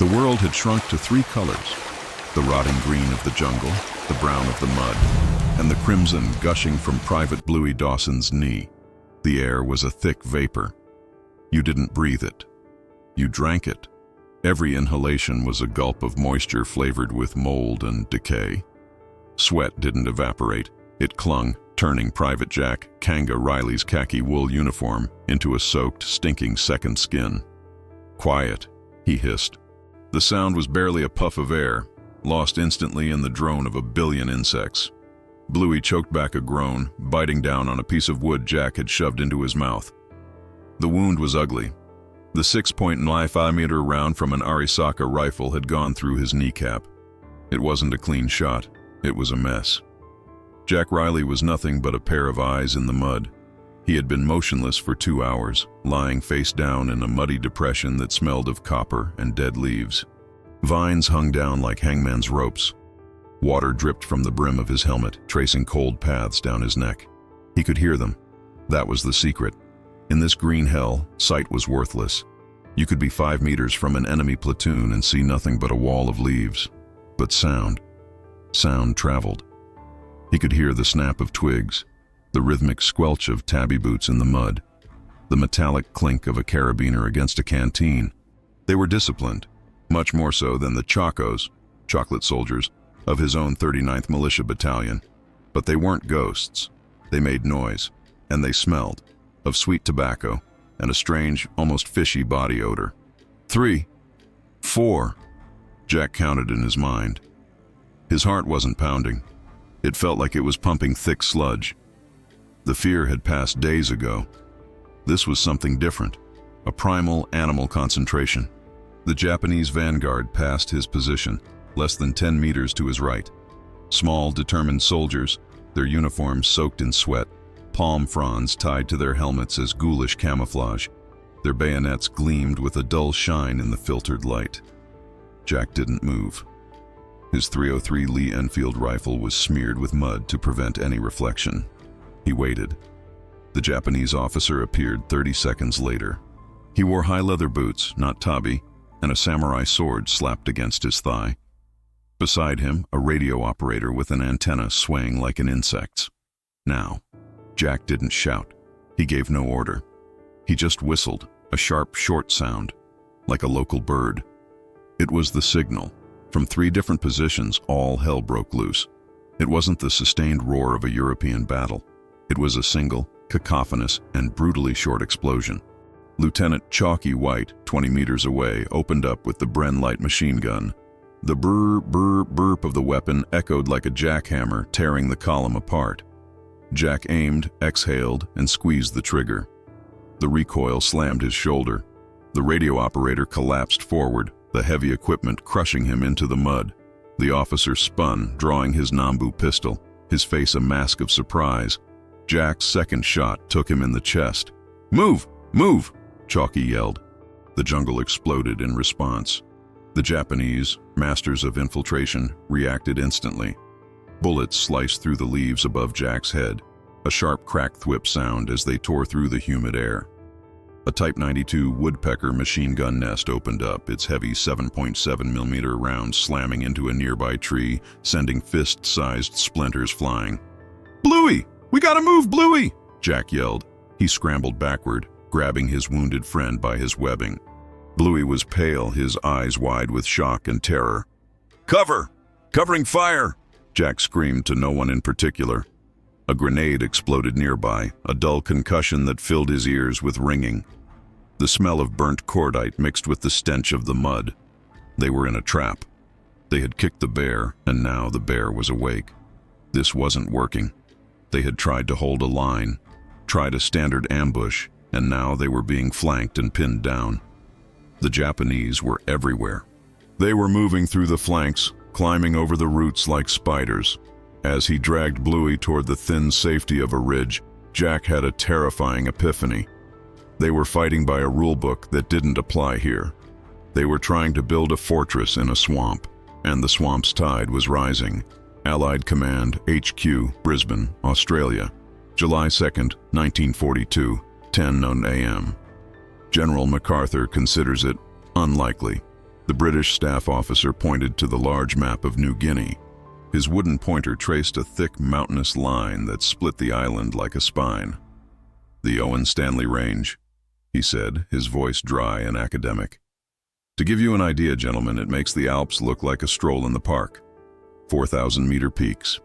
The world had shrunk to three colors: the rotting green of the jungle, the brown of the mud, and the crimson gushing from Private Bluey Dawson's knee. The air was a thick vapor. You didn't breathe it. You drank it. Every inhalation was a gulp of moisture flavored with mold and decay. Sweat didn't evaporate. It clung, turning Private Jack Kanga Riley's khaki wool uniform into a soaked, stinking second skin. "Quiet," he hissed. The sound was barely a puff of air, lost instantly in the drone of a billion insects. Bluey choked back a groan, biting down on a piece of wood Jack had shoved into his mouth. The wound was ugly. The 6.95-meter round from an Arisaka rifle had gone through his kneecap. It wasn't a clean shot. It was a mess. Jack Riley was nothing but a pair of eyes in the mud. He had been motionless for 2 hours, lying face down in a muddy depression that smelled of copper and dead leaves. Vines hung down like hangman's ropes. Water dripped from the brim of his helmet, tracing cold paths down his neck. He could hear them. That was the secret. In this green hell, sight was worthless. You could be 5 meters from an enemy platoon and see nothing but a wall of leaves. But sound traveled. He could hear the snap of twigs, the rhythmic squelch of tabby boots in the mud, the metallic clink of a carabiner against a canteen. They were disciplined, much more so than the Chacos, chocolate soldiers, of his own 39th Militia Battalion. But they weren't ghosts. They made noise, and they smelled of sweet tobacco and a strange, almost fishy body odor. 3, 4, Jack counted in his mind. His heart wasn't pounding. It felt like it was pumping thick sludge. The fear had passed days ago. This was something different, a primal animal concentration. The Japanese vanguard passed his position, less than 10 meters to his right. Small, determined soldiers, their uniforms soaked in sweat, palm fronds tied to their helmets as ghoulish camouflage. Their bayonets gleamed with a dull shine in the filtered light. Jack didn't move. His .303 Lee Enfield rifle was smeared with mud to prevent any reflection. He waited. The Japanese officer appeared 30 seconds later. He wore high leather boots, not tabi, and a samurai sword slapped against his thigh. Beside him, a radio operator with an antenna swaying like an insect's. Now, Jack didn't shout. He gave no order. He just whistled, a sharp, short sound, like a local bird. It was the signal. From 3 different positions, all hell broke loose. It wasn't the sustained roar of a European battle. It was a single, cacophonous, and brutally short explosion. Lieutenant Chalky White, 20 meters away, opened up with the Bren light machine gun. The brr, brr, burp of the weapon echoed like a jackhammer, tearing the column apart. Jack aimed, exhaled, and squeezed the trigger. The recoil slammed his shoulder. The radio operator collapsed forward, the heavy equipment crushing him into the mud. The officer spun, drawing his Nambu pistol, his face a mask of surprise. Jack's second shot took him in the chest. "Move! Move!" Chalky yelled. The jungle exploded in response. The Japanese, masters of infiltration, reacted instantly. Bullets sliced through the leaves above Jack's head, a sharp crack thwip sound as they tore through the humid air. A Type 92 woodpecker machine gun nest opened up, its heavy 7.7mm round slamming into a nearby tree, sending fist-sized splinters flying. "Bluey! We gotta move, Bluey!" Jack yelled. He scrambled backward, grabbing his wounded friend by his webbing. Bluey was pale, his eyes wide with shock and terror. "Cover! Covering fire!" Jack screamed to no one in particular. A grenade exploded nearby, a dull concussion that filled his ears with ringing. The smell of burnt cordite mixed with the stench of the mud. They were in a trap. They had kicked the bear, and now the bear was awake. This wasn't working. They had tried to hold a line, tried a standard ambush, and now they were being flanked and pinned down. The Japanese were everywhere. They were moving through the flanks, climbing over the roots like spiders. As he dragged Bluey toward the thin safety of a ridge, Jack had a terrifying epiphany. They were fighting by a rulebook that didn't apply here. They were trying to build a fortress in a swamp, and the swamp's tide was rising. Allied Command, HQ, Brisbane, Australia, July 2nd, 1942, 10:00 a.m. General MacArthur considers it unlikely. The British staff officer pointed to the large map of New Guinea. His wooden pointer traced a thick mountainous line that split the island like a spine. "The Owen Stanley Range," he said, his voice dry and academic. "To give you an idea, gentlemen, it makes the Alps look like a stroll in the park. 4,000-meter peaks,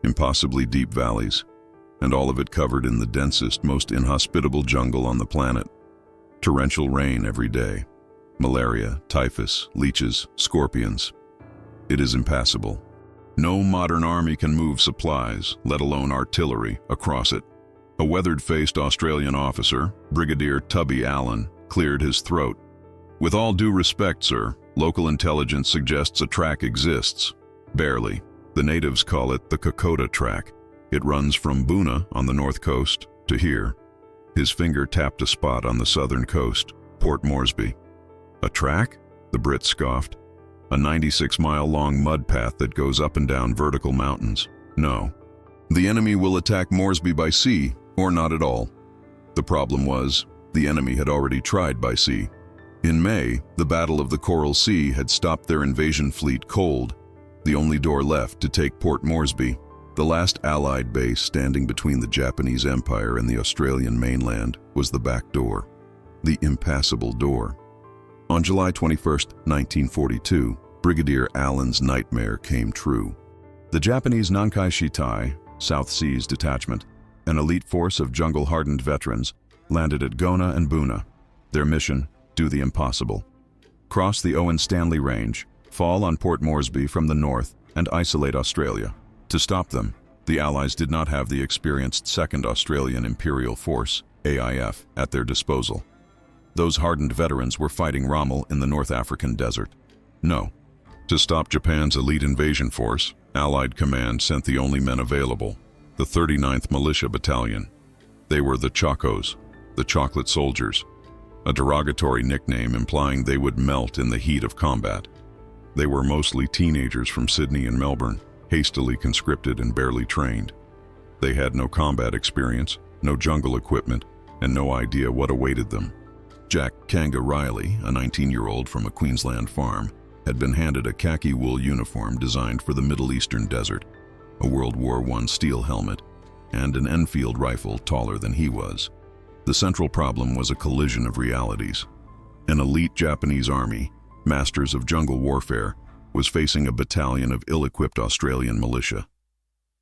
impossibly deep valleys, and all of it covered in the densest, most inhospitable jungle on the planet. Torrential rain every day. Malaria, typhus, leeches, scorpions. It is impassable. No modern army can move supplies, let alone artillery, across it." A weathered-faced Australian officer, Brigadier Tubby Allen, cleared his throat. "With all due respect, sir, local intelligence suggests a track exists. Barely. The natives call it the Kokoda Track. It runs from Buna on the north coast to here." His finger tapped a spot on the southern coast, Port Moresby. "A track?" the Brit scoffed. "A 96-mile-long mud path that goes up and down vertical mountains. No. The enemy will attack Moresby by sea, or not at all." The problem was, the enemy had already tried by sea. In May, the Battle of the Coral Sea had stopped their invasion fleet cold, the only door left to take Port Moresby, the last Allied base standing between the Japanese Empire and the Australian mainland, was the back door. The impassable door. On July 21, 1942, Brigadier Allen's nightmare came true. The Japanese Nankai Shitai, South Seas Detachment, an elite force of jungle-hardened veterans, landed at Gona and Buna. Their mission: do the impossible. Cross the Owen Stanley Range, fall on Port Moresby from the north, and isolate Australia. To stop them, the Allies did not have the experienced 2nd Australian Imperial Force, AIF, at their disposal. Those hardened veterans were fighting Rommel in the North African desert. No. To stop Japan's elite invasion force, Allied command sent the only men available, the 39th Militia Battalion. They were the Chacos, the Chocolate Soldiers, a derogatory nickname implying they would melt in the heat of combat. They were mostly teenagers from Sydney and Melbourne, hastily conscripted and barely trained. They had no combat experience, no jungle equipment, and no idea what awaited them. Jack Kanga Riley, a 19-year-old from a Queensland farm, had been handed a khaki wool uniform designed for the Middle Eastern desert, a World War I steel helmet, and an Enfield rifle taller than he was. The central problem was a collision of realities. An elite Japanese army, masters of jungle warfare, was facing a battalion of ill-equipped Australian militia.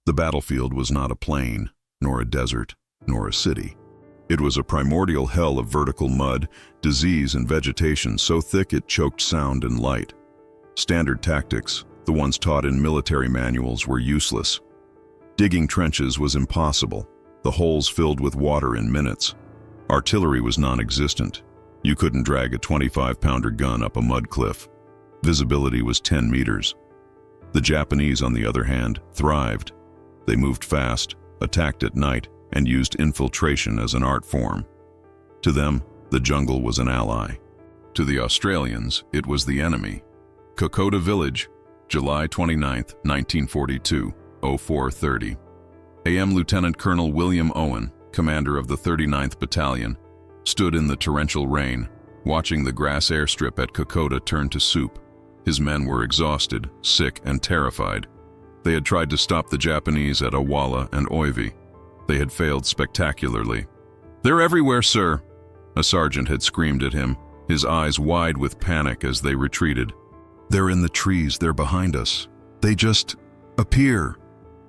The battlefield was not a plain, nor a desert, nor a city. It was a primordial hell of vertical mud, disease, and vegetation so thick it choked sound and light. Standard tactics, the ones taught in military manuals, were useless. Digging trenches was impossible, the holes filled with water in minutes. Artillery was non-existent. You couldn't drag a 25-pounder gun up a mud cliff. Visibility was 10 meters. The Japanese, on the other hand, thrived. They moved fast, attacked at night, and used infiltration as an art form. To them, the jungle was an ally. To the Australians, it was the enemy. Kokoda Village, July 29, 1942, 04:30. AM Lieutenant Colonel William Owen, commander of the 39th Battalion, stood in the torrential rain, watching the grass airstrip at Kokoda turn to soup. His men were exhausted, sick, and terrified. They had tried to stop the Japanese at Awala and Oivi. They had failed spectacularly. "They're everywhere, sir!" a sergeant had screamed at him, his eyes wide with panic as they retreated. "They're in the trees, they're behind us. They just appear."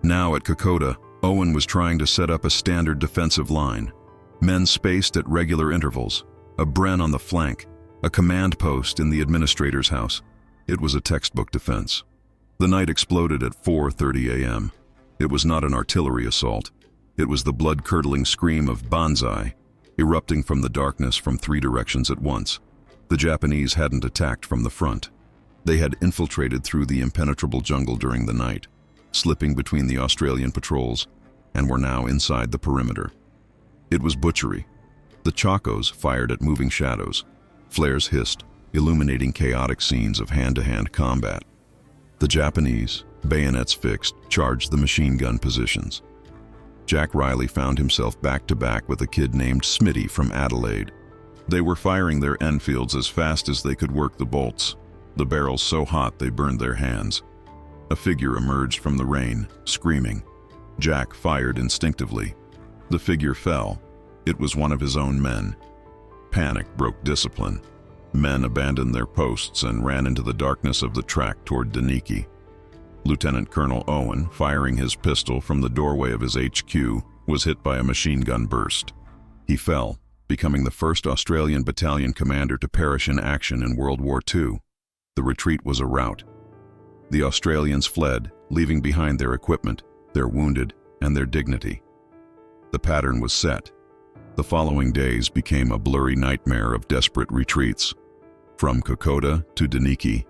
Now at Kokoda, Owen was trying to set up a standard defensive line. Men spaced at regular intervals, a Bren on the flank, a command post in the administrator's house. It was a textbook defense. The night exploded at 4:30 a.m. It was not an artillery assault. It was the blood-curdling scream of banzai, erupting from the darkness from 3 directions at once. The Japanese hadn't attacked from the front. They had infiltrated through the impenetrable jungle during the night, slipping between the Australian patrols, and were now inside the perimeter. It was butchery. The Chacos fired at moving shadows. Flares hissed, illuminating chaotic scenes of hand-to-hand combat. The Japanese, bayonets fixed, charged the machine gun positions. Jack Riley found himself back-to-back with a kid named Smitty from Adelaide. They were firing their Enfields as fast as they could work the bolts. the barrels so hot they burned their hands. A figure emerged from the rain, screaming. Jack fired instinctively. The figure fell. It was one of his own men. Panic broke discipline. Men abandoned their posts and ran into the darkness of the track toward Deniki. Lieutenant Colonel Owen, firing his pistol from the doorway of his HQ, was hit by a machine gun burst. He fell, becoming the first Australian battalion commander to perish in action in World War II. The retreat was a rout. The Australians fled, leaving behind their equipment, their wounded, and their dignity. The pattern was set. The following days became a blurry nightmare of desperate retreats. From Kokoda to Deniki,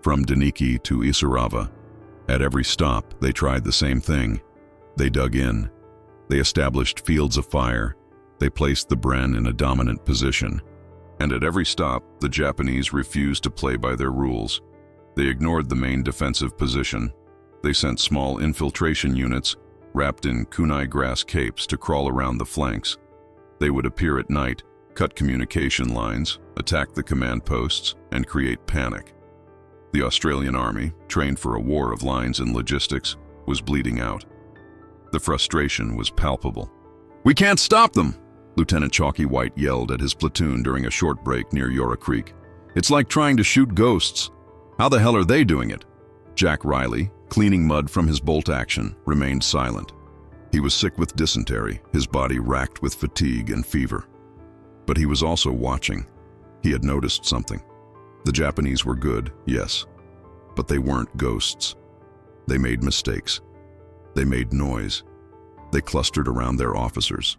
from Deniki to Isarava. At every stop, they tried the same thing. They dug in. They established fields of fire. They placed the Bren in a dominant position. And at every stop, the Japanese refused to play by their rules. They ignored the main defensive position. They sent small infiltration units, wrapped in kunai grass capes, to crawl around the flanks. They would appear at night, cut communication lines, attack the command posts, and create panic. The Australian Army, trained for a war of lines and logistics, was bleeding out. The frustration was palpable. "We can't stop them!" Lieutenant Chalky White yelled at his platoon during a short break near Yora Creek. "It's like trying to shoot ghosts. How the hell are they doing it?" Jack Riley, cleaning mud from his bolt action, remained silent. He was sick with dysentery, his body racked with fatigue and fever. But he was also watching. He had noticed something. The Japanese were good, yes, but they weren't ghosts. They made mistakes. They made noise. They clustered around their officers.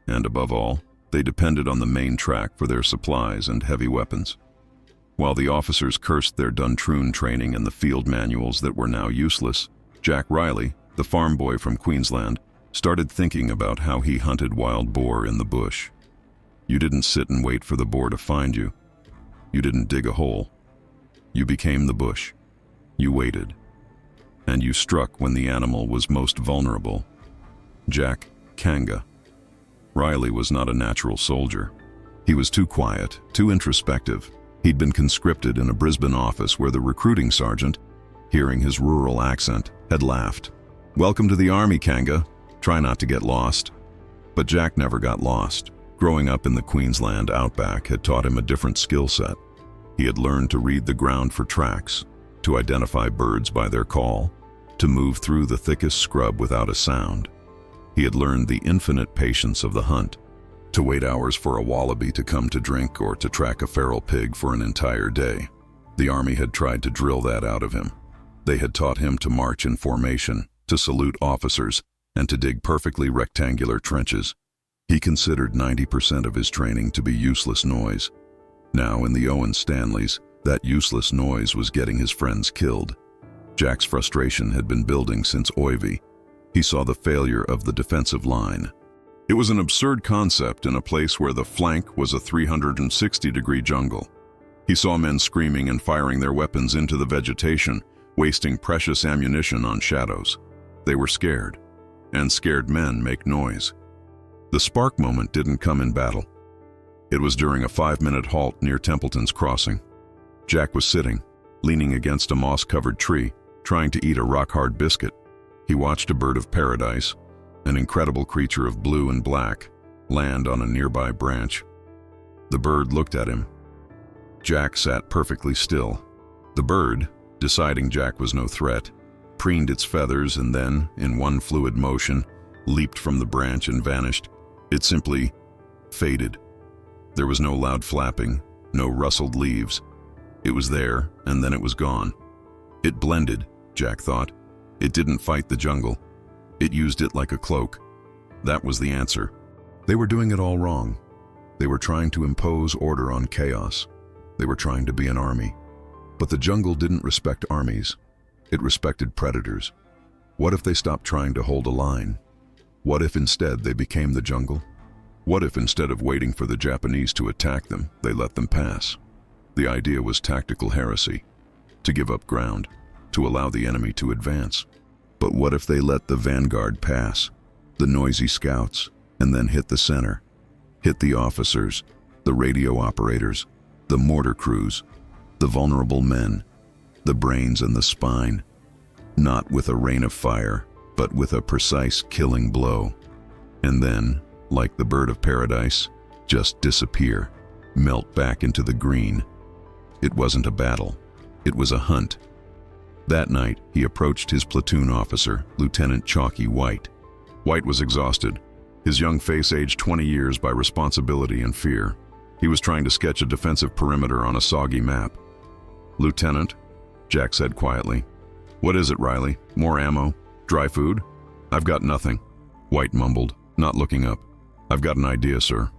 And above all, they depended on the main track for their supplies and heavy weapons. While the officers cursed their Duntroon training and the field manuals that were now useless, Jack Riley, the farm boy from Queensland, started thinking about how he hunted wild boar in the bush. You didn't sit and wait for the boar to find you. You didn't dig a hole. You became the bush. You waited. And you struck when the animal was most vulnerable. Jack Kanga. Riley was not a natural soldier. He was too quiet, too introspective. He'd been conscripted in a Brisbane office where the recruiting sergeant, hearing his rural accent, had laughed. "Welcome to the army, Kanga. Try not to get lost." But Jack never got lost. Growing up in the Queensland outback had taught him a different skill set. He had learned to read the ground for tracks, to identify birds by their call, to move through the thickest scrub without a sound. He had learned the infinite patience of the hunt, to wait hours for a wallaby to come to drink or to track a feral pig for an entire day. The army had tried to drill that out of him. They had taught him to march in formation, to salute officers, and to dig perfectly rectangular trenches. He considered 90% of his training to be useless noise. Now, in the Owen Stanleys, that useless noise was getting his friends killed. Jack's frustration had been building since Oivi. He saw the failure of the defensive line. It was an absurd concept in a place where the flank was a 360-degree jungle. He saw men screaming and firing their weapons into the vegetation, wasting precious ammunition on shadows. They were scared, and scared men make noise. The spark moment didn't come in battle. It was during a 5-minute halt near Templeton's Crossing. Jack was sitting, leaning against a moss-covered tree, trying to eat a rock-hard biscuit. He watched a bird of paradise, an incredible creature of blue and black, land on a nearby branch. The bird looked at him. Jack sat perfectly still. The bird, deciding Jack was no threat, preened its feathers and then, in one fluid motion, leaped from the branch and vanished. It simply faded. There was no loud flapping, no rustled leaves. It was there, and then it was gone. It blended, Jack thought. It didn't fight the jungle. It used it like a cloak. That was the answer. They were doing it all wrong. They were trying to impose order on chaos. They were trying to be an army. But the jungle didn't respect armies. It respected predators. What if they stopped trying to hold a line? What if instead they became the jungle? What if instead of waiting for the Japanese to attack them, they let them pass? The idea was tactical heresy, to give up ground, to allow the enemy to advance. But what if they let the vanguard pass, the noisy scouts, and then hit the center, hit the officers, the radio operators, the mortar crews? The vulnerable men, the brains and the spine, not with a rain of fire, but with a precise killing blow. And then, like the bird of paradise, just disappear, melt back into the green. It wasn't a battle, it was a hunt. That night, he approached his platoon officer, Lieutenant Chalky White. White was exhausted, his young face aged 20 years by responsibility and fear. He was trying to sketch a defensive perimeter on a soggy map. "Lieutenant," Jack said quietly. "What is it, Riley? More ammo? Dry food?" "I've got nothing," White mumbled, not looking up. "I've got an idea, sir."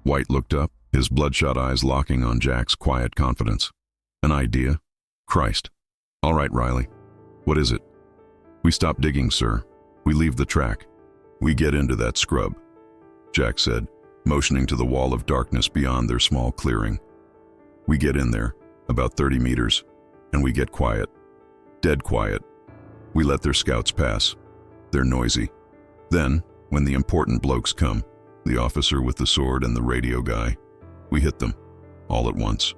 White looked up, his bloodshot eyes locking on Jack's quiet confidence. "An idea? Christ. All right, Riley. What is it?" "We stop digging, sir. We leave the track. We get into that scrub," Jack said, motioning to the wall of darkness beyond their small clearing. "We get in there, about 30 meters, and we get quiet. Dead quiet. We let their scouts pass. They're noisy. Then, when the important blokes come, the officer with the sword and the radio guy, we hit them, all at once.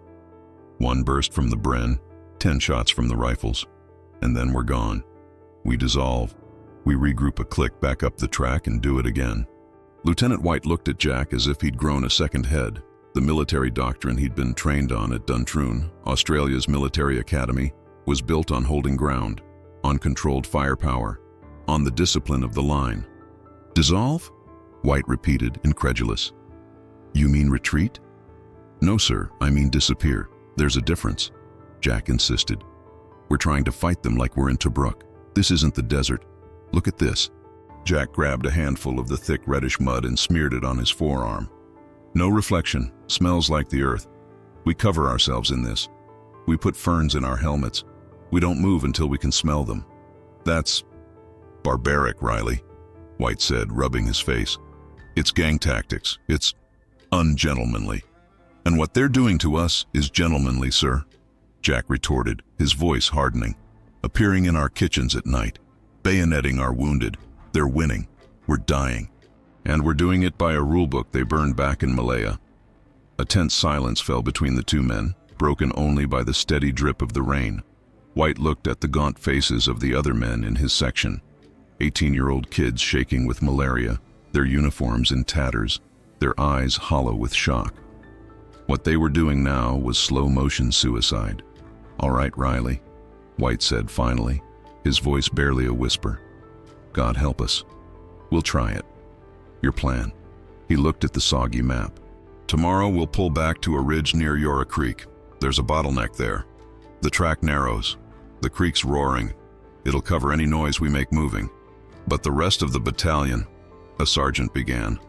One burst from the Bren, 10 shots from the rifles, and then we're gone. We dissolve. We regroup a click back up the track and do it again." Lieutenant White looked at Jack as if he'd grown a second head. The military doctrine he'd been trained on at Duntroon, Australia's military academy, was built on holding ground, on controlled firepower, on the discipline of the line. "Dissolve?" White repeated, incredulous. "You mean retreat?" "No, sir, I mean disappear. There's a difference," Jack insisted. "We're trying to fight them like we're in Tobruk. This isn't the desert. Look at this." Jack grabbed a handful of the thick reddish mud and smeared it on his forearm. "No reflection, smells like the earth. We cover ourselves in this. We put ferns in our helmets. We don't move until we can smell them. That's barbaric, Riley," White said, rubbing his face. "It's gang tactics. It's ungentlemanly. And what they're doing to us is gentlemanly, sir," Jack retorted, his voice hardening. "Appearing in our kitchens at night, bayoneting our wounded. They're winning. We're dying. And we're doing it by a rulebook they burned back in Malaya." A tense silence fell between the two men, broken only by the steady drip of the rain. White looked at the gaunt faces of the other men in his section, 18-year-old kids shaking with malaria, their uniforms in tatters, their eyes hollow with shock. What they were doing now was slow-motion suicide. "All right, Riley," White said finally, his voice barely a whisper. "God help us. We'll try it. Your plan." He looked at the soggy map. "Tomorrow we'll pull back to a ridge near Yora Creek. There's a bottleneck there. The track narrows. The creek's roaring. It'll cover any noise we make moving. But the rest of the battalion," a sergeant began.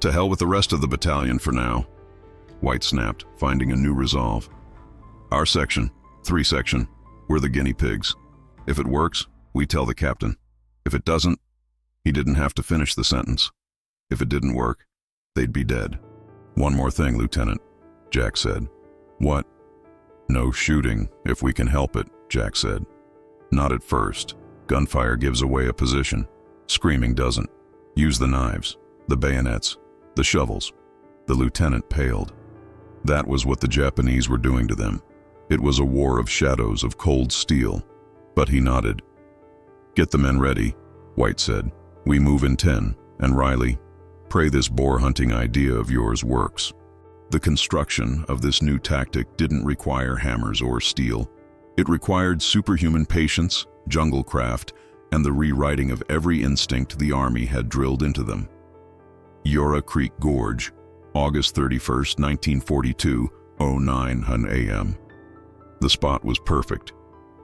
"To hell with the rest of the battalion for now," White snapped, finding a new resolve. "Our section, 3 section, we're the guinea pigs. If it works, we tell the captain. If it doesn't," he didn't have to finish the sentence. "If it didn't work, they'd be dead." "One more thing, Lieutenant," Jack said. "What?" "No shooting, if we can help it," Jack said. "Not at first. Gunfire gives away a position. Screaming doesn't. Use the knives, the bayonets, the shovels." The lieutenant paled. That was what the Japanese were doing to them. It was a war of shadows of cold steel. But he nodded. "Get the men ready," White said. "We move in 10, and Riley, pray this boar hunting idea of yours works." The construction of this new tactic didn't require hammers or steel. It required superhuman patience, jungle craft, and the rewriting of every instinct the Army had drilled into them. Yora Creek Gorge, August 31st, 1942, 0900 a.m. The spot was perfect.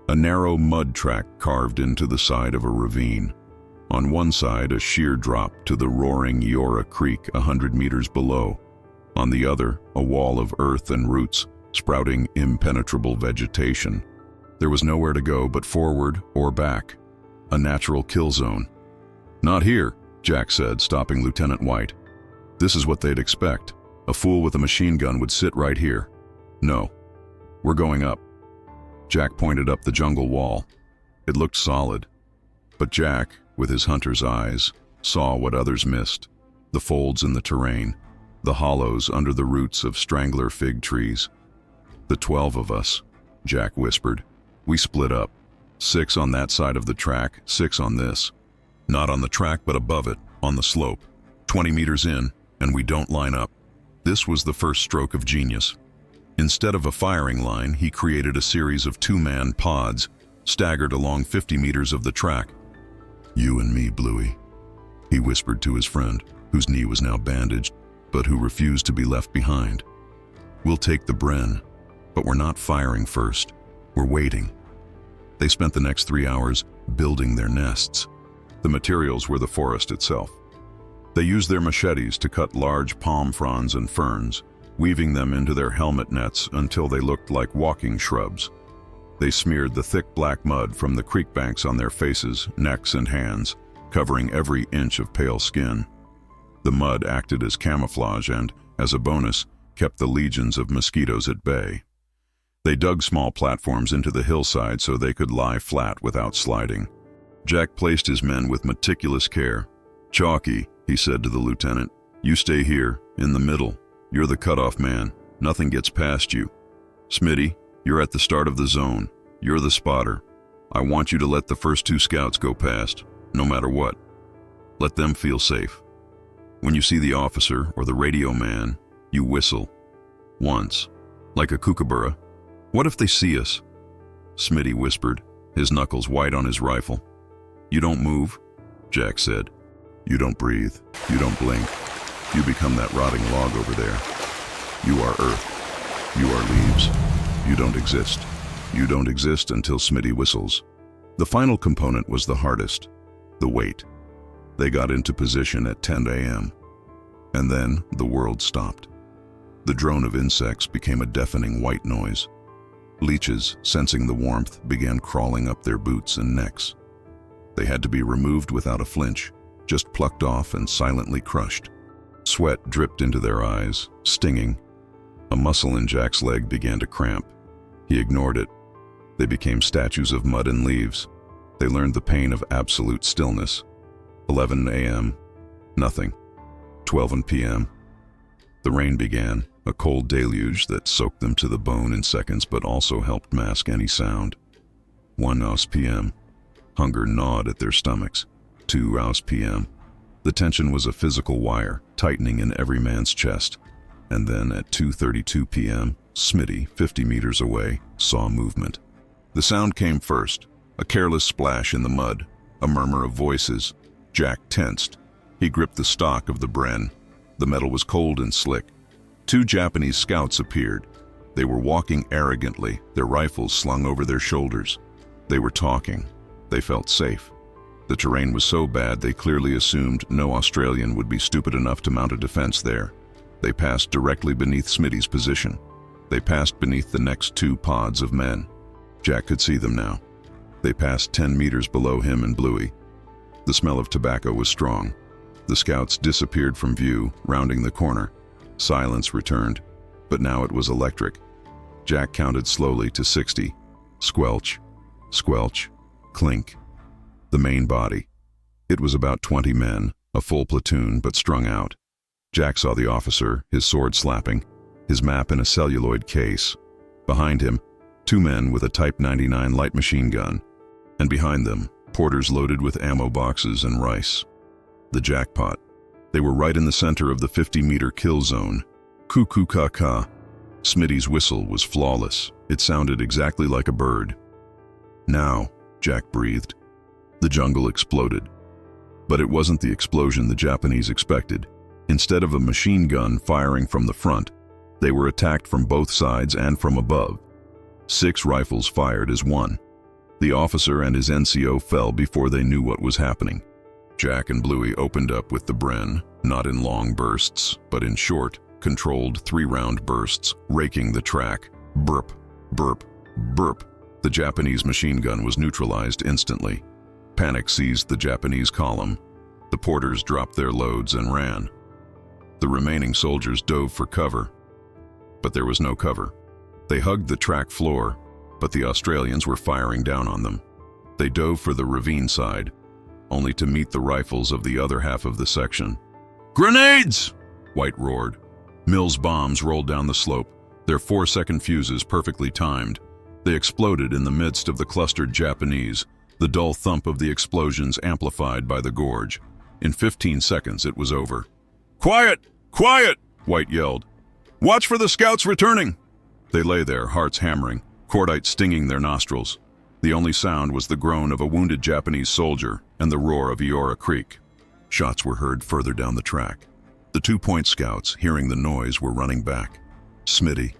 A narrow mud track carved into the side of a ravine. On one side, a sheer drop to the roaring Yora Creek 100 meters below. On the other, a wall of earth and roots, sprouting impenetrable vegetation. There was nowhere to go but forward or back. A natural kill zone. "Not here," Jack said, stopping Lieutenant White. "This is what they'd expect. A fool with a machine gun would sit right here. No. We're going up." Jack pointed up the jungle wall. It looked solid. But Jack, with his hunter's eyes, saw what others missed. The folds in the terrain, the hollows under the roots of strangler fig trees. The 12 of us, Jack whispered. We split up. 6 on that side of the track, 6 on this. Not on the track, but above it, on the slope. 20 meters in, and we don't line up. This was the first stroke of genius. Instead of a firing line, he created a series of 2-man pods, staggered along 50 meters of the track. You and me, Bluey, he whispered to his friend, whose knee was now bandaged, but who refused to be left behind. We'll take the Bren, but we're not firing first. We're waiting. They spent the next 3 hours building their nests. The materials were the forest itself. They used their machetes to cut large palm fronds and ferns, weaving them into their helmet nets until they looked like walking shrubs. They smeared the thick black mud from the creek banks on their faces, necks, and hands, covering every inch of pale skin. The mud acted as camouflage and, as a bonus, kept the legions of mosquitoes at bay. They dug small platforms into the hillside so they could lie flat without sliding. Jack placed his men with meticulous care. Chalky, he said to the lieutenant, you stay here, in the middle. You're the cutoff man. Nothing gets past you. Smitty, you're at the start of the zone. You're the spotter. I want you to let the first 2 scouts go past, no matter what. Let them feel safe. When you see the officer or the radio man, you whistle. Once, like a kookaburra. What if they see us? Smitty whispered, his knuckles white on his rifle. You don't move, Jack said. You don't breathe. You don't blink. You become that rotting log over there. You are earth. You are leaves. You don't exist. You don't exist until Smitty whistles. The final component was the hardest, the wait. They got into position at 10 a.m. And then the world stopped. The drone of insects became a deafening white noise. Leeches, sensing the warmth, began crawling up their boots and necks. They had to be removed without a flinch, just plucked off and silently crushed. Sweat dripped into their eyes, stinging. A muscle in Jack's leg began to cramp. He ignored it. They became statues of mud and leaves. They learned the pain of absolute stillness. 11 a.m. Nothing. 12 p.m. The rain began, a cold deluge that soaked them to the bone in seconds but also helped mask any sound. 1 p.m. Hunger gnawed at their stomachs. 2 p.m. The tension was a physical wire, tightening in every man's chest. And then at 2:32 p.m., Smitty, 50 meters away, saw movement. The sound came first, a careless splash in the mud, a murmur of voices. Jack tensed. He gripped the stock of the Bren. The metal was cold and slick. 2 Japanese scouts appeared. They were walking arrogantly, their rifles slung over their shoulders. They were talking. They felt safe. The terrain was so bad they clearly assumed no Australian would be stupid enough to mount a defense there. They passed directly beneath Smitty's position. They passed beneath the next 2 pods of men. Jack could see them now. They passed 10 meters below him and Bluey. The smell of tobacco was strong. The scouts disappeared from view, rounding the corner. Silence returned, but now it was electric. Jack counted slowly to 60. Squelch, squelch, clink. The main body. It was about 20 men, a full platoon but strung out. Jack saw the officer, his sword slapping, his map in a celluloid case. Behind him, 2 men with a Type 99 light machine gun. And behind them, porters loaded with ammo boxes and rice. The jackpot. They were right in the center of the 50-meter kill zone. Koo-koo-ka-ka. Smitty's whistle was flawless. It sounded exactly like a bird. Now, Jack breathed. The jungle exploded. But it wasn't the explosion the Japanese expected. Instead of a machine gun firing from the front, they were attacked from both sides and from above. 6 rifles fired as one. The officer and his NCO fell before they knew what was happening. Jack and Bluey opened up with the Bren, not in long bursts, but in short, controlled 3-round bursts, raking the track. Burp, burp, burp. The Japanese machine gun was neutralized instantly. Panic seized the Japanese column. The porters dropped their loads and ran. The remaining soldiers dove for cover, but there was no cover. They hugged the track floor, but the Australians were firing down on them. They dove for the ravine side, only to meet the rifles of the other half of the section. "Grenades!" White roared. Mills bombs rolled down the slope, their 4-second fuses perfectly timed. They exploded in the midst of the clustered Japanese, the dull thump of the explosions amplified by the gorge. In 15 seconds, it was over. "Quiet! Quiet!" White yelled. "Watch for the scouts returning!" They lay there, hearts hammering, cordite stinging their nostrils. The only sound was the groan of a wounded Japanese soldier and the roar of Eora Creek. Shots were heard further down the track. The 2-point scouts, hearing the noise, were running back. "Smitty,"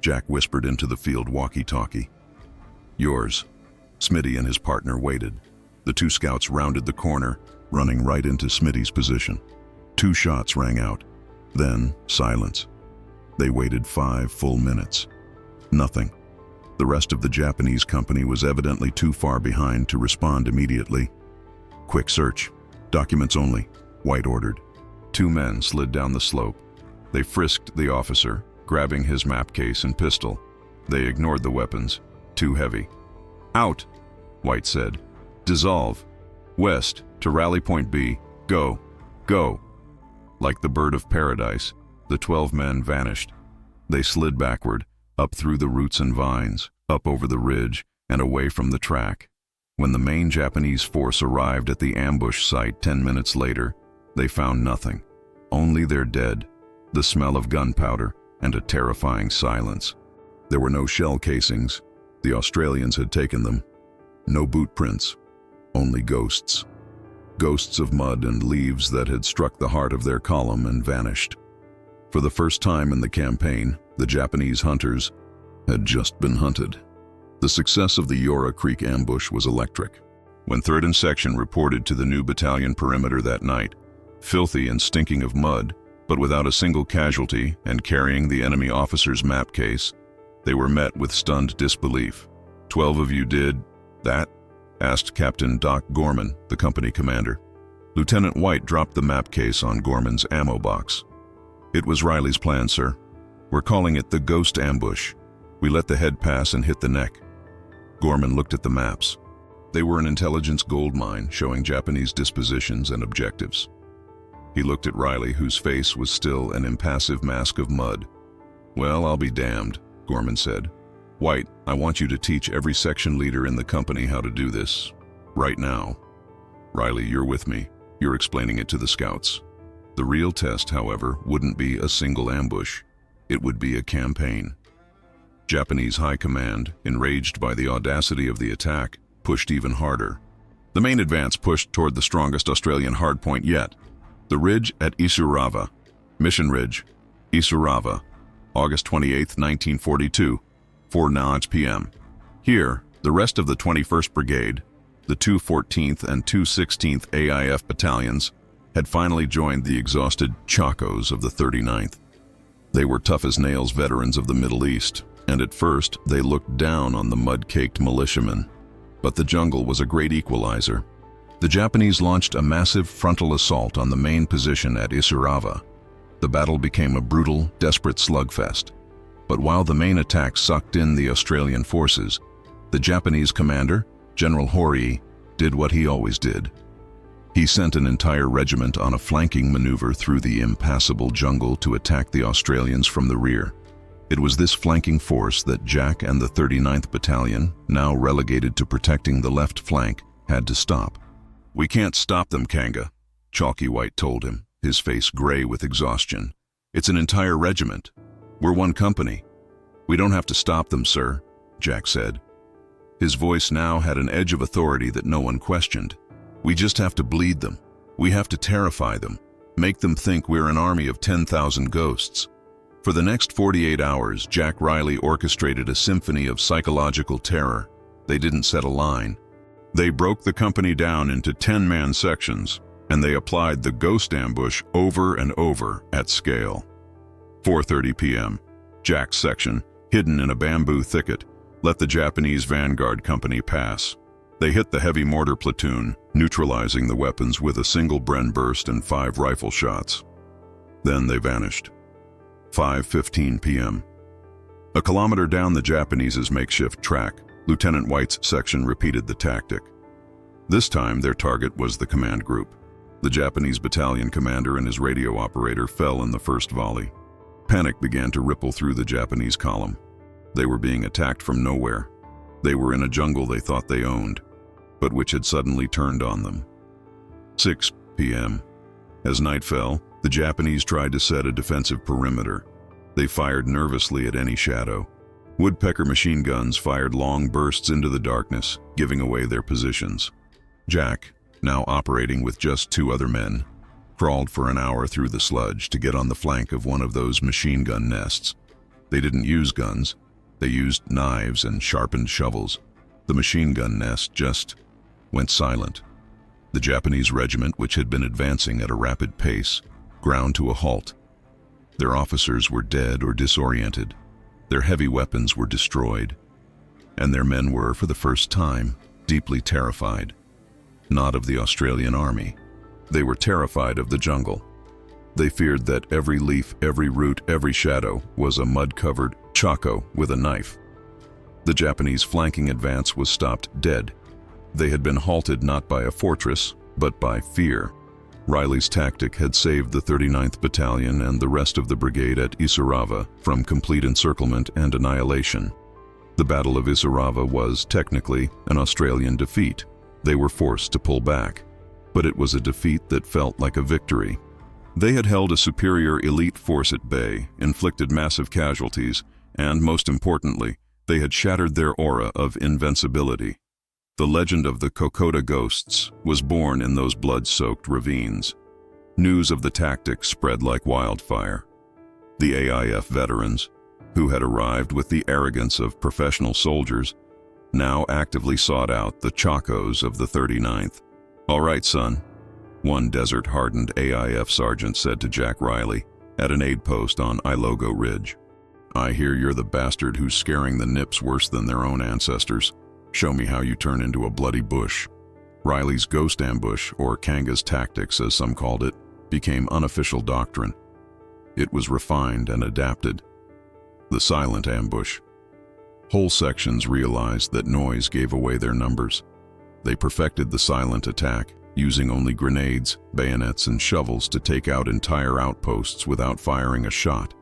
Jack whispered into the field walkie-talkie. "Yours." Smitty and his partner waited. The 2 scouts rounded the corner, running right into Smitty's position. 2 shots rang out. Then, silence. They waited 5 full minutes. Nothing. The rest of the Japanese company was evidently too far behind to respond immediately. "Quick search. Documents only," White ordered. 2 men slid down the slope. They frisked the officer, grabbing his map case and pistol. They ignored the weapons. Too heavy. "Out," White said. "Dissolve. West, to rally point B. Go. Go." Like the bird of paradise, the 12 men vanished. They slid backward, up through the roots and vines, up over the ridge, and away from the track. When the main Japanese force arrived at the ambush site 10 minutes later, they found nothing. Only their dead, the smell of gunpowder, and a terrifying silence. There were no shell casings. The Australians had taken them. No boot prints. Only ghosts. Ghosts of mud and leaves that had struck the heart of their column and vanished. For the first time in the campaign, the Japanese hunters had just been hunted. The success of the Eora Creek ambush was electric. When 3rd and Section reported to the new battalion perimeter that night, filthy and stinking of mud, but without a single casualty and carrying the enemy officer's map case, they were met with stunned disbelief. 12 of you did that?" asked Captain Doc Gorman, the company commander. Lieutenant White dropped the map case on Gorman's ammo box. "It was Riley's plan, sir. We're calling it the Ghost Ambush. We let the head pass and hit the neck." Gorman looked at the maps. They were an intelligence goldmine showing Japanese dispositions and objectives. He looked at Riley, whose face was still an impassive mask of mud. "Well, I'll be damned," Gorman said. "White, I want you to teach every section leader in the company how to do this. Right now. Riley, you're with me. You're explaining it to the scouts. The real test, however, wouldn't be a single ambush. It would be a campaign." Japanese High Command, enraged by the audacity of the attack, pushed even harder. The main advance pushed toward the strongest Australian hardpoint yet, the ridge at Isurava. Mission Ridge, Isurava, August 28, 1942, 4:00 p.m. Here, the rest of the 21st Brigade, the 214th and 216th AIF battalions, had finally joined the exhausted Chacos of the 39th. They were tough-as-nails veterans of the Middle East, and at first they looked down on the mud-caked militiamen. But the jungle was a great equalizer. The Japanese launched a massive frontal assault on the main position at Isurava. The battle became a brutal, desperate slugfest. But while the main attack sucked in the Australian forces, the Japanese commander, General Horii, did what he always did. He sent an entire regiment on a flanking maneuver through the impassable jungle to attack the Australians from the rear. It was this flanking force that Jack and the 39th Battalion, now relegated to protecting the left flank, had to stop. "We can't stop them, Kanga," Chalky White told him, his face gray with exhaustion. "It's an entire regiment. We're one company." "We don't have to stop them, sir," Jack said. His voice now had an edge of authority that no one questioned. "We just have to bleed them. We have to terrify them, make them think we're an army of 10,000 ghosts." For the next 48 hours, Jack Riley orchestrated a symphony of psychological terror. They didn't set a line. They broke the company down into 10-man sections, and they applied the ghost ambush over and over at scale. 4:30 p.m. Jack's section, hidden in a bamboo thicket, let the Japanese vanguard company pass. They hit the heavy mortar platoon, neutralizing the weapons with a single Bren burst and 5 rifle shots. Then they vanished. 5:15 p.m. A kilometer down the Japanese's makeshift track, Lieutenant White's section repeated the tactic. This time their target was the command group. The Japanese battalion commander and his radio operator fell in the first volley. Panic began to ripple through the Japanese column. They were being attacked from nowhere, They were in a jungle they thought they owned, but which had suddenly turned on them. 6 p.m. As night fell, the Japanese tried to set a defensive perimeter. They fired nervously at any shadow. Woodpecker machine guns fired long bursts into the darkness, giving away their positions. Jack, now operating with just 2 other men, crawled for an hour through the sludge to get on the flank of one of those machine gun nests. They didn't use guns. They used knives and sharpened shovels. The machine gun nest just went silent. The Japanese regiment, which had been advancing at a rapid pace, ground to a halt. Their officers were dead or disoriented. Their heavy weapons were destroyed. And their men were, for the first time, deeply terrified. Not of the Australian army. They were terrified of the jungle. They feared that every leaf, every root, every shadow was a mud-covered Chaco with a knife. The Japanese flanking advance was stopped dead. They had been halted not by a fortress, but by fear. Riley's tactic had saved the 39th Battalion and the rest of the brigade at Isarava from complete encirclement and annihilation. The Battle of Isarava was, technically, an Australian defeat. They were forced to pull back. But it was a defeat that felt like a victory. They had held a superior elite force at bay, inflicted massive casualties, and, most importantly, they had shattered their aura of invincibility. The legend of the Kokoda ghosts was born in those blood-soaked ravines. News of the tactics spread like wildfire. The AIF veterans, who had arrived with the arrogance of professional soldiers, now actively sought out the Chacos of the 39th. "All right, son," one desert-hardened AIF sergeant said to Jack Riley at an aid post on Ilogo Ridge. "I hear you're the bastard who's scaring the Nips worse than their own ancestors. Show me how you turn into a bloody bush." Riley's ghost ambush, or Kanga's tactics as some called it, became unofficial doctrine. It was refined and adapted. The silent ambush. Whole sections realized that noise gave away their numbers. They perfected the silent attack, using only grenades, bayonets, and shovels to take out entire outposts without firing a shot.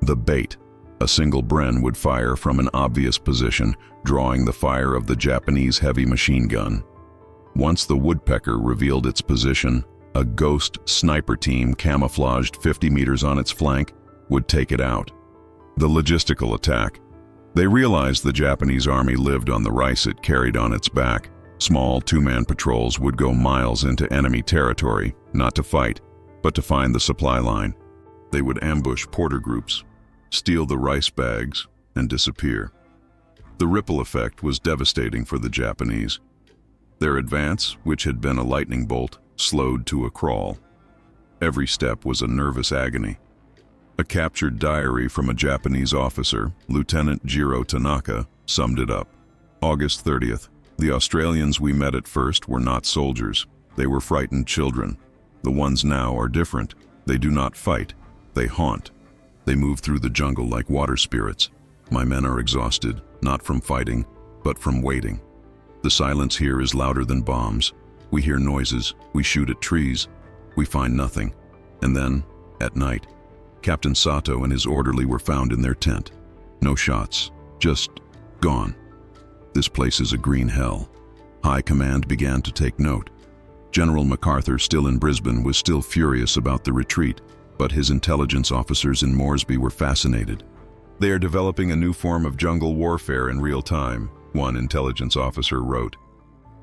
The bait. A single Bren would fire from an obvious position, drawing the fire of the Japanese heavy machine gun. Once the Woodpecker revealed its position, a ghost sniper team camouflaged 50 meters on its flank would take it out. The logistical attack. They realized the Japanese army lived on the rice it carried on its back. Small 2-man patrols would go miles into enemy territory, not to fight, but to find the supply line. They would ambush porter groups, steal the rice bags, and disappear. The ripple effect was devastating for the Japanese. Their advance, which had been a lightning bolt, slowed to a crawl. Every step was a nervous agony. A captured diary from a Japanese officer, Lieutenant Jiro Tanaka, summed it up. August 30th. The Australians we met at first were not soldiers. They were frightened children. The ones now are different. They do not fight. They haunt. They move through the jungle like water spirits. My men are exhausted, not from fighting, but from waiting. The silence here is louder than bombs. We hear noises. We shoot at trees. We find nothing. And then, at night, Captain Sato and his orderly were found in their tent. No shots. Just gone. This place is a green hell. High command began to take note. General MacArthur, still in Brisbane, was still furious about the retreat, but his intelligence officers in Moresby were fascinated. "They are developing a new form of jungle warfare in real time," one intelligence officer wrote.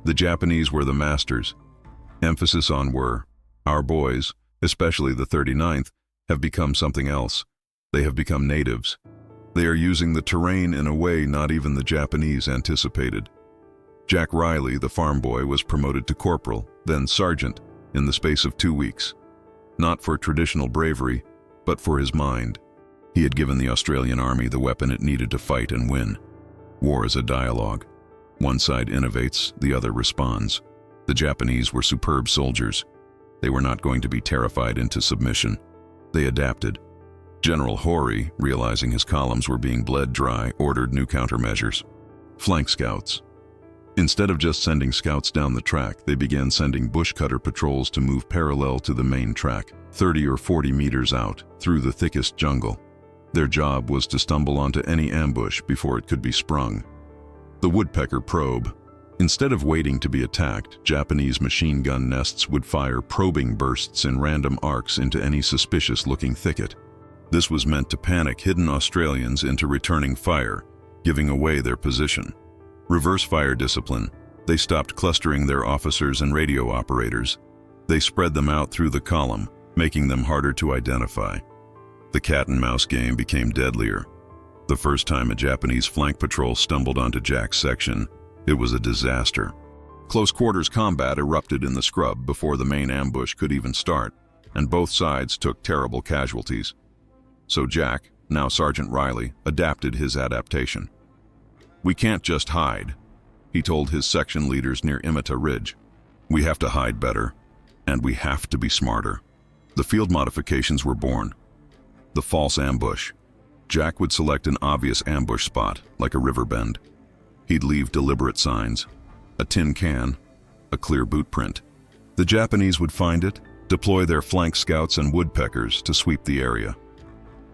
"The Japanese were the masters. Emphasis on were. Our boys, especially the 39th, have become something else. They have become natives. They are using the terrain in a way not even the Japanese anticipated." Jack Riley, the farm boy, was promoted to corporal, then sergeant, in the space of 2 weeks. Not for traditional bravery, but for his mind. He had given the Australian army the weapon it needed to fight and win. War is a dialogue. One side innovates, the other responds. The Japanese were superb soldiers. They were not going to be terrified into submission. They adapted. General Horry, realizing his columns were being bled dry, ordered new countermeasures. Flank scouts. Instead of just sending scouts down the track, they began sending bushcutter patrols to move parallel to the main track, 30 or 40 meters out, through the thickest jungle. Their job was to stumble onto any ambush before it could be sprung. The woodpecker probe. Instead of waiting to be attacked, Japanese machine gun nests would fire probing bursts in random arcs into any suspicious-looking thicket. This was meant to panic hidden Australians into returning fire, giving away their position. Reverse fire discipline. They stopped clustering their officers and radio operators. They spread them out through the column, making them harder to identify. The cat-and-mouse game became deadlier. The first time a Japanese flank patrol stumbled onto Jack's section, it was a disaster. Close-quarters combat erupted in the scrub before the main ambush could even start, and both sides took terrible casualties. So Jack, now Sergeant Riley, adapted his adaptation. "We can't just hide," he told his section leaders near Imita Ridge. "We have to hide better, and we have to be smarter." The field modifications were born. The false ambush. Jack would select an obvious ambush spot, like a river bend. He'd leave deliberate signs, a tin can, a clear boot print. The Japanese would find it, deploy their flank scouts and woodpeckers to sweep the area.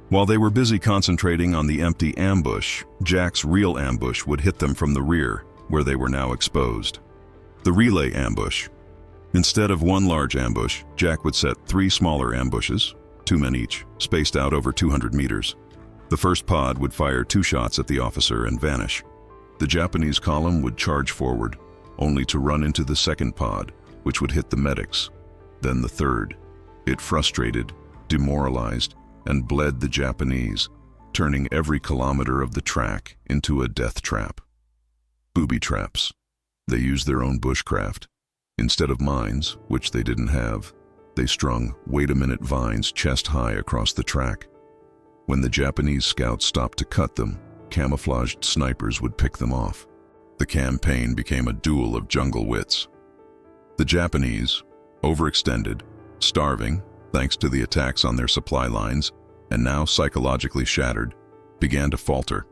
While they were busy concentrating on the empty ambush, Jack's real ambush would hit them from the rear, where they were now exposed. The relay ambush. Instead of one large ambush, Jack would set 3 smaller ambushes, 2 men each, spaced out over 200 meters. The first pod would fire 2 shots at the officer and vanish. The Japanese column would charge forward, only to run into the second pod, which would hit the medics, then the third. It frustrated, demoralized, and bled the Japanese, turning every kilometer of the track into a death trap. Booby traps. They used their own bushcraft. Instead of mines, which they didn't have, they strung wait-a-minute vines chest-high across the track. When the Japanese scouts stopped to cut them, camouflaged snipers would pick them off. The campaign became a duel of jungle wits. The Japanese, overextended, starving, thanks to the attacks on their supply lines, and now psychologically shattered, began to falter.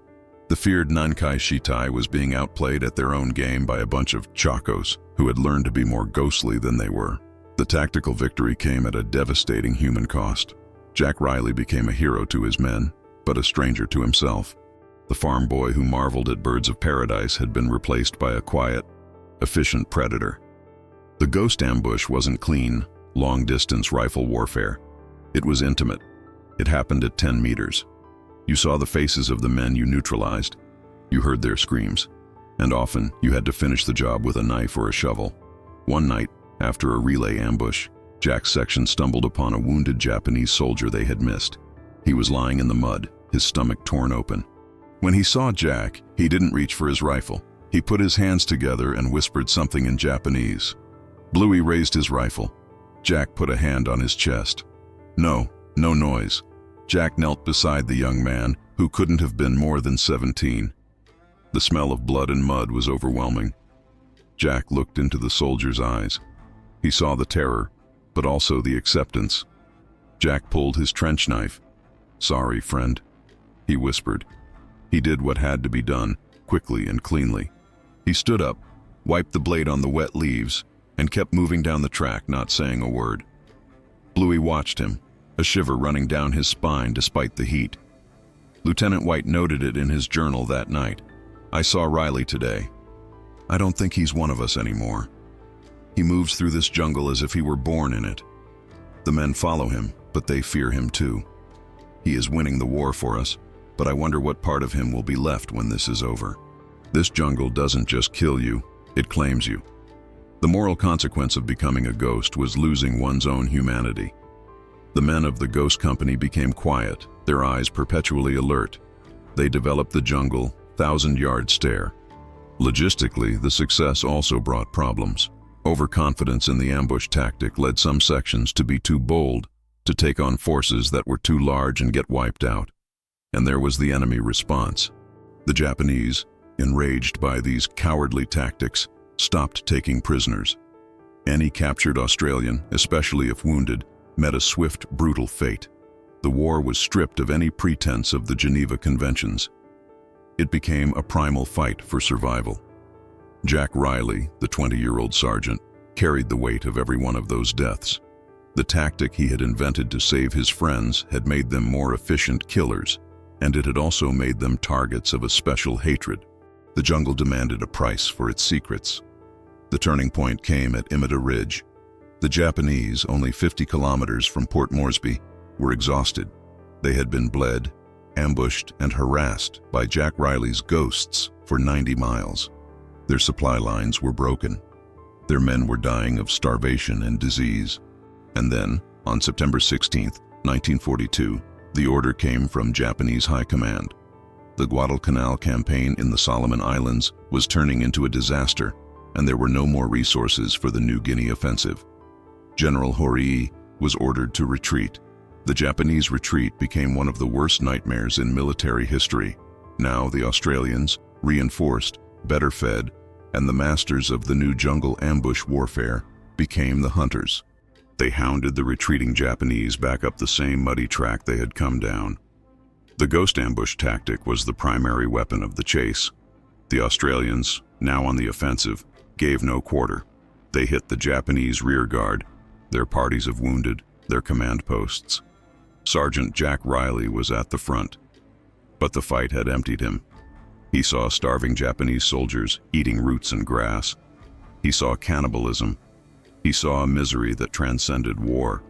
The feared Nankai Shitai was being outplayed at their own game by a bunch of chacos who had learned to be more ghostly than they were. The tactical victory came at a devastating human cost. Jack Riley became a hero to his men, but a stranger to himself. The farm boy who marveled at birds of paradise had been replaced by a quiet, efficient predator. The ghost ambush wasn't clean, long-distance rifle warfare. It was intimate. It happened at 10 meters. You saw the faces of the men you neutralized. You heard their screams. And often, you had to finish the job with a knife or a shovel. One night, after a relay ambush, Jack's section stumbled upon a wounded Japanese soldier they had missed. He was lying in the mud, his stomach torn open. When he saw Jack, he didn't reach for his rifle. He put his hands together and whispered something in Japanese. Bluey raised his rifle. Jack put a hand on his chest. No noise. Jack knelt beside the young man, who couldn't have been more than 17. The smell of blood and mud was overwhelming. Jack looked into the soldier's eyes. He saw the terror, but also the acceptance. Jack pulled his trench knife. "Sorry, friend," he whispered. He did what had to be done, quickly and cleanly. He stood up, wiped the blade on the wet leaves, and kept moving down the track, not saying a word. Bluey watched him, a shiver running down his spine despite the heat. Lieutenant White noted it in his journal that night. "I saw Riley today. I don't think he's one of us anymore. He moves through this jungle as if he were born in it. The men follow him, but they fear him too. He is winning the war for us, but I wonder what part of him will be left when this is over. This jungle doesn't just kill you, it claims you." The moral consequence of becoming a ghost was losing one's own humanity. The men of the ghost company became quiet, their eyes perpetually alert. They developed the jungle, 1,000-yard stare. Logistically, the success also brought problems. Overconfidence in the ambush tactic led some sections to be too bold, to take on forces that were too large and get wiped out. And there was the enemy response. The Japanese, enraged by these cowardly tactics, stopped taking prisoners. Any captured Australian, especially if wounded, met a swift, brutal fate. The war was stripped of any pretense of the Geneva Conventions. It became a primal fight for survival. Jack Riley, the 20-year-old sergeant, carried the weight of every one of those deaths. The tactic he had invented to save his friends had made them more efficient killers, and it had also made them targets of a special hatred. The jungle demanded a price for its secrets. The turning point came at Imita Ridge. The Japanese, only 50 kilometers from Port Moresby, were exhausted. They had been bled, ambushed, and harassed by Jack Riley's ghosts for 90 miles. Their supply lines were broken. Their men were dying of starvation and disease. And then, on September 16, 1942, the order came from Japanese High Command. The Guadalcanal campaign in the Solomon Islands was turning into a disaster, and there were no more resources for the New Guinea offensive. General Horii was ordered to retreat. The Japanese retreat became one of the worst nightmares in military history. Now the Australians, reinforced, better fed, and the masters of the new jungle ambush warfare, became the hunters. They hounded the retreating Japanese back up the same muddy track they had come down. The ghost ambush tactic was the primary weapon of the chase. The Australians, now on the offensive, gave no quarter. They hit the Japanese rear guard, their parties of wounded, their command posts. Sergeant Jack Riley was at the front, but the fight had emptied him. He saw starving Japanese soldiers eating roots and grass. He saw cannibalism. He saw a misery that transcended war.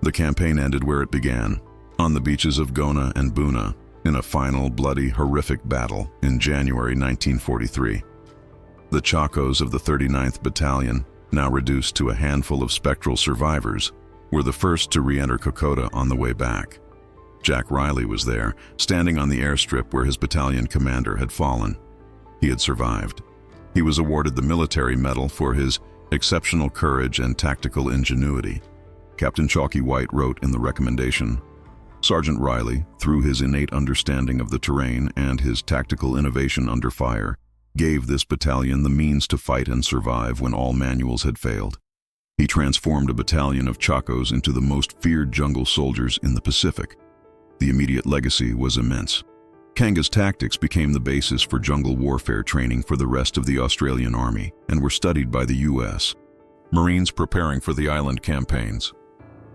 The campaign ended where it began, on the beaches of Gona and Buna, in a final, bloody, horrific battle in January 1943. The Chacos of the 39th Battalion, now reduced to a handful of spectral survivors, were the first to re-enter Kokoda on the way back. Jack Riley was there, standing on the airstrip where his battalion commander had fallen. He had survived. He was awarded the military medal for his exceptional courage and tactical ingenuity. Captain Chalky White wrote in the recommendation, "Sergeant Riley, through his innate understanding of the terrain and his tactical innovation under fire, gave this battalion the means to fight and survive when all manuals had failed. He transformed a battalion of Chacos into the most feared jungle soldiers in the Pacific. The immediate legacy was immense. Kanga's tactics became the basis for jungle warfare training for the rest of the Australian Army and were studied by the U.S. Marines preparing for the island campaigns.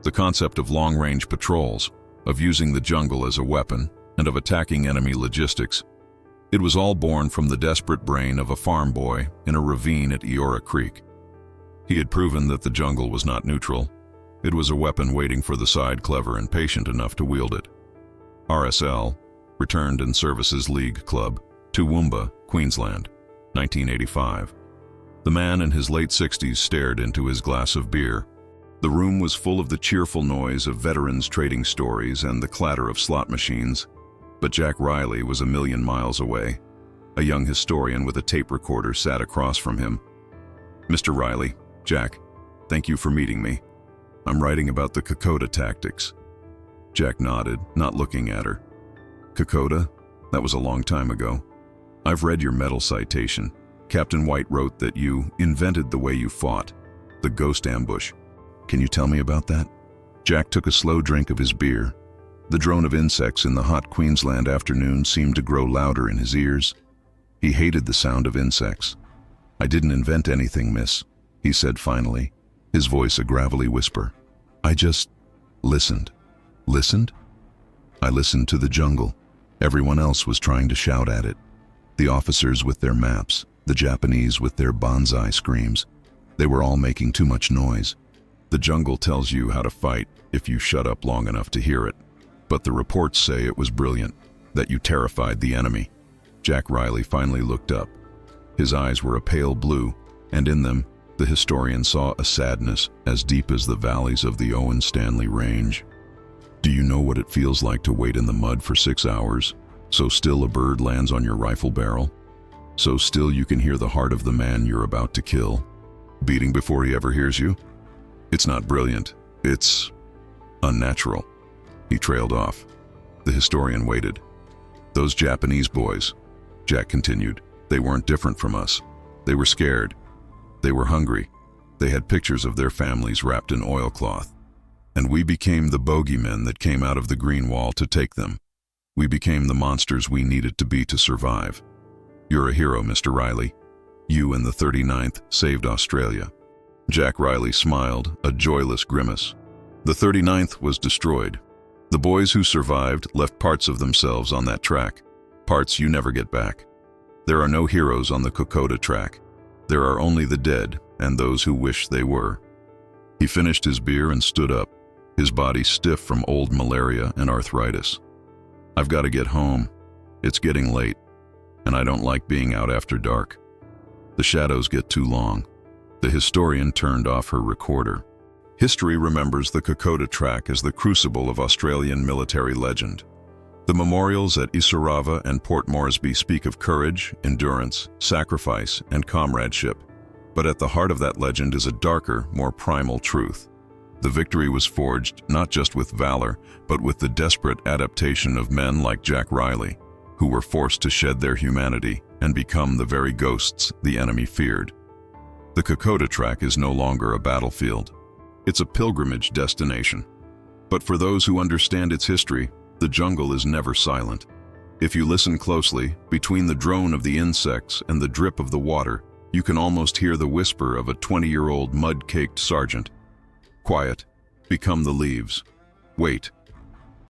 The concept of long-range patrols, of using the jungle as a weapon, and of attacking enemy logistics. It was all born from the desperate brain of a farm boy in a ravine at Eora Creek. He had proven that the jungle was not neutral. It was a weapon waiting for the side clever and patient enough to wield it. RSL, Returned and Services League Club, Toowoomba, Queensland, 1985. The man in his late 60s stared into his glass of beer. The room was full of the cheerful noise of veterans trading stories and the clatter of slot machines. But Jack Riley was a million miles away. A young historian with a tape recorder sat across from him. "Mr. Riley, Jack, thank you for meeting me. I'm writing about the Kokoda tactics." Jack nodded, not looking at her. "Kokoda? That was a long time ago. I've read your medal citation. Captain White wrote that you invented the way you fought, the ghost ambush. Can you tell me about that?" Jack took a slow drink of his beer. The drone of insects in the hot Queensland afternoon seemed to grow louder in his ears. He hated the sound of insects. "I didn't invent anything, miss," he said finally, his voice a gravelly whisper. "I just listened." "Listened?" "I listened to the jungle. Everyone else was trying to shout at it. The officers with their maps, the Japanese with their bonsai screams. They were all making too much noise. The jungle tells you how to fight if you shut up long enough to hear it. But the reports say it was brilliant, that you terrified the enemy." Jack Riley finally looked up. His eyes were a pale blue, and in them, the historian saw a sadness as deep as the valleys of the Owen Stanley Range. "Do you know what it feels like to wait in the mud for 6 hours, so still a bird lands on your rifle barrel? So still you can hear the heart of the man you're about to kill, beating before he ever hears you? It's not brilliant, it's unnatural." He trailed off. The historian waited. "Those Japanese boys," Jack continued, "they weren't different from us. They were scared. They were hungry. They had pictures of their families wrapped in oilcloth. And we became the bogeymen that came out of the green wall to take them. We became the monsters we needed to be to survive. You're a hero, Mr. Riley. You and the 39th saved Australia." Jack Riley smiled, a joyless grimace. "The 39th was destroyed. The boys who survived left parts of themselves on that track, parts you never get back. There are no heroes on the Kokoda Track. There are only the dead and those who wish they were. He finished his beer and stood up, his body stiff from old malaria and arthritis. I've got to get home. It's getting late, and I don't like being out after dark. The shadows get too long. The historian turned off her recorder. History remembers the Kokoda Track as the crucible of Australian military legend. The memorials at Isurava and Port Moresby speak of courage, endurance, sacrifice, and comradeship. But at the heart of that legend is a darker, more primal truth. The victory was forged not just with valor, but with the desperate adaptation of men like Jack Riley, who were forced to shed their humanity and become the very ghosts the enemy feared. The Kokoda Track is no longer a battlefield. It's a pilgrimage destination. But for those who understand its history, the jungle is never silent. If you listen closely, between the drone of the insects and the drip of the water, you can almost hear the whisper of a 20-year-old mud-caked sergeant. Quiet. Become the leaves. Wait.